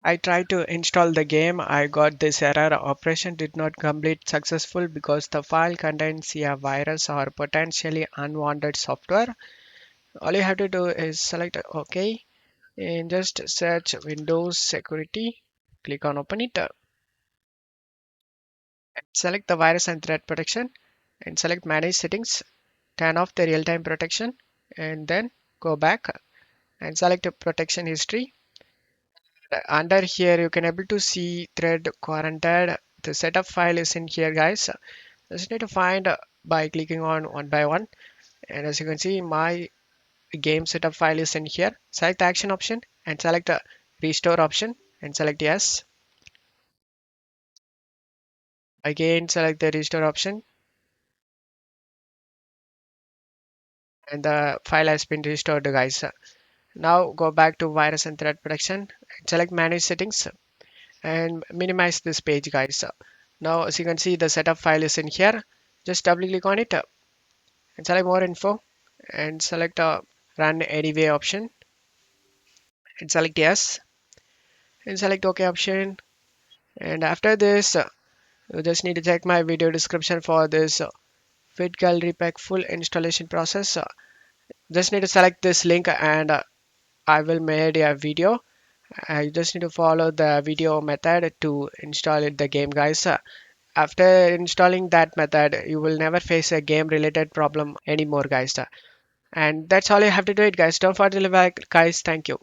I tried to install the game. I got this error. Operation did not complete successful because the file contains a virus or potentially unwanted software. All you have to do is select OK and just search Windows Security. Click on Open it. Select the virus and threat protection and select Manage Settings. Turn off the real-time protection and then go back and select Protection History. Under here you can able to see thread quarantined. The setup file is in here, guys. Just need to find by clicking on one by one, and as you can see my game setup file is in here. Select the action option and select the restore option and select yes. Again select the restore option and the file has been restored, guys. Now go back to virus and threat protection and select manage settings and minimize this page, guys. Now as you can see the setup file is in here. Just double click on it and select more info and select run anyway option and select yes and select OK option. And after this you just need to check my video description for this FitGirl Repack full installation process. Just need to select this link and I will made a video. I just need to follow the video method to install it the game, guys. After installing that method you will never face a game related problem anymore, guys. And that's all you have to do it, guys. Don't forget to leave a like, guys. Thank you.